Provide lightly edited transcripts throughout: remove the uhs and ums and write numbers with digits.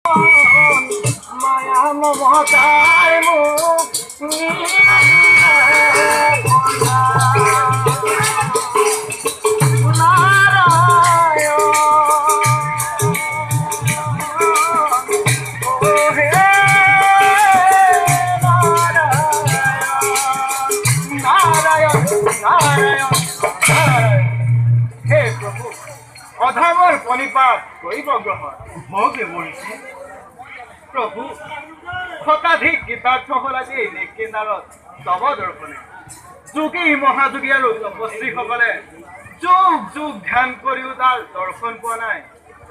মায়া মমতায় মোক অধৰ্মৰ পণিপাত কৰিব গ্ৰহণ ভোগে মৰিছে প্ৰভু শতাধিক গীতাৰ্থ হ'ল আজি নিকিন্দাৰত তব দৰ্শনে যোগী মহাযোগী আৰু তপস্বীসকলে যুগ যুগ ধ্যান কৰিও তাৰ দৰ্শন পোৱা নাই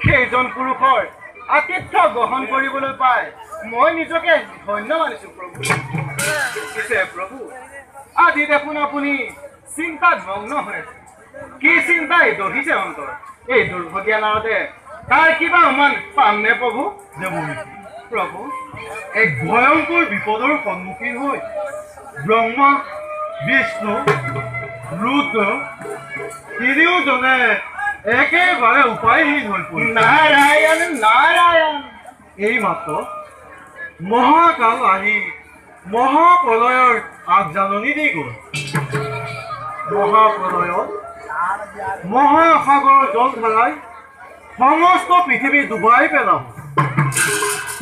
সেইজন পুৰুষৰ আতিথ্য গ্ৰহণ কৰিবলৈ পাই মই নিজকে ধন্য মানিছো প্ৰভু পিছে প্ৰভু আজি দেখোন আপুনি চিন্তাত মগ্ন হৈ আছে কি চিন্তাই দহিছে অন্তৰ এই দুৰ্ভগীয়া নাৰদে তাৰ কিবা অমান পামনে প্ৰভু প্ৰভু এক ভয়ংকৰ বিপদৰ সন্মুখীন হৈ ব্ৰহ্মা বিষ্ণু ৰুদ্ৰ তিনিওজনে একেবাৰে উপায়হীন হৈ পৰিল নাৰায়ণ নাৰায়ণ এই মাত্ৰ মহাকাল আহি মহাপ্ৰলয়ৰ আগজাননী দি গ'ল মহাপ্ৰলয়ত মহাসাগৰৰ জল ধাৰাই সমস্ত পৃথিৱী ডুবাই পেলাব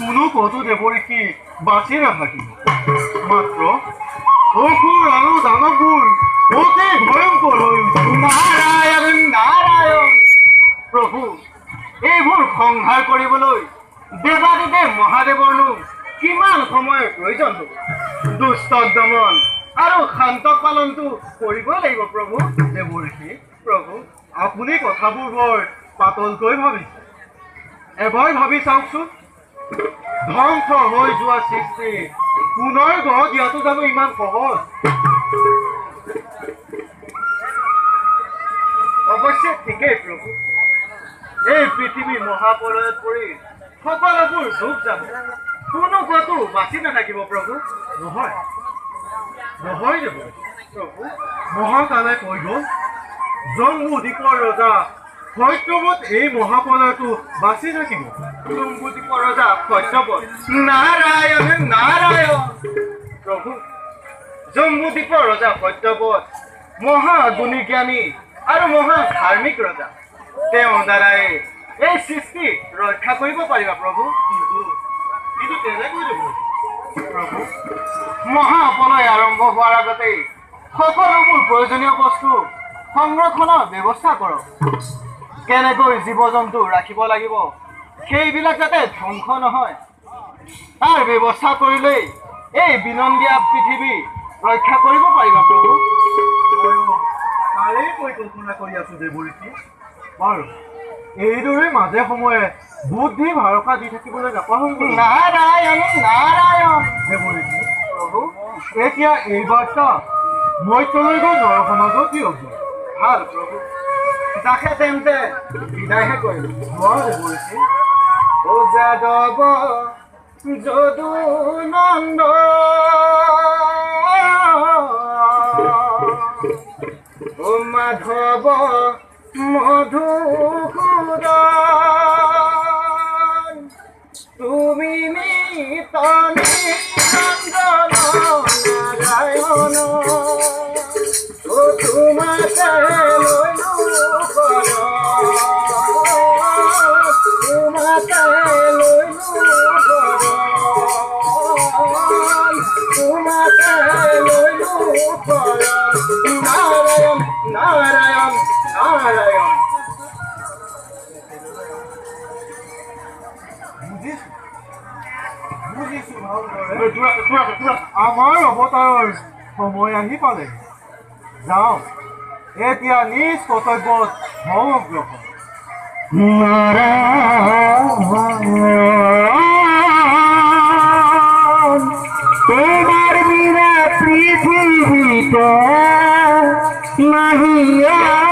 কোনো কতো দেৱঋষি বাচি নাথাকিব মাত্ৰ অসুৰ আৰু দানৱবোৰ অতি ভয়ংকৰ হৈ নাৰায়ণ নাৰায়ণ প্ৰভু এইবোৰ সংহাৰ কৰিবলৈ দেৱাদিদেৱ মহাদেৱৰনো কিমান সময়ৰ প্ৰয়োজন হ'ব দুষ্ট দমন আৰু শান্ত পালনটো কৰিবই লাগিব প্ৰভু দেৱঋষি প্ৰভু আপুনি কথাবোৰ বৰ পাতলকৈ ভাবিছে এবাৰ ভাবি চাওকচোন ধ্বংস হৈ যোৱা সৃষ্টি পুনৰ গঢ় দিয়াটো জানো ইমান সহজ অৱশ্যে ঠিকেই প্ৰভু এই পৃথিৱী মহাপ্ৰলয়ত পৰি সকলোবোৰ ডুব যাব কোনো কতো বাচি নাথাকিব প্ৰভু নহয় নহয় দেৱ প্ৰভু মহাকালে কৈ গ'ল জম্বু দ্বীপৰ ৰজা সত্যৱত এই মহাপ্ৰলয়টো বাচি থাকিব জম্বুদ্বীপৰ ৰজা সত্যৱত নাৰায়ণ নাৰায়ণ প্ৰভু জম্বুদ্বীপৰ ৰজা সত্যৱত মহা গুণী জ্ঞানী আৰু মহা ধাৰ্মিক ৰজা তেওঁৰ দ্বাৰাই এই সৃষ্টি ৰক্ষা কৰিব পাৰিবা প্ৰভু কিন্তু তেনেকৈ দেৱ প্ৰভু মহাপ্ৰলয় আৰম্ভ হোৱাৰ আগতেই সকলোবোৰ প্ৰয়োজনীয় বস্তু সংৰক্ষণৰ ব্যৱস্থা কৰক কেনেকৈ জীৱ জন্তু ৰাখিব লাগিব সেইবিলাক যাতে ধ্বংস নহয় তাৰ ব্যৱস্থা কৰিলেই এই বিনন্দীয়া পৃথিৱী ৰক্ষা কৰিব পাৰিবা প্ৰভু তাৰেই পৰিকল্পনা কৰি আছো দেৱঋষি বাৰু এইদৰে মাজে সময়ে বুদ্ধি ভাৰসা দি থাকিবলৈ নাপাহৰিব নাৰায়ণ নাৰায়ণ দেৱঋষি প্ৰভু এতিয়া এই বাৰ্তা মৈত্ৰলৈ গৈ নৰসমাজত দিয়ক ভাল প্ৰভু যাকে তেন্তে বিদায়হে কৰিম দেৱঋষি ও যাদৱ যদু নন্দ ও মাধৱ মধুসূদন তুমি নিত নিৰঞ্জন নাৰায়ণ ও তোমাকে লৈলো তোমাকে লৈলো তোমাকে লৈলো নাৰায়ণ নাৰায়ণ নাৰায়ণ বুজিছো আমাৰ অৱতাৰৰ সময় আহি পালে যাওঁ এতিয়া নিজ কৰ্তব্যত হওঁ অগ্ৰসৰ তোমাৰ বিনা পৃথিবীতে নাহিয়া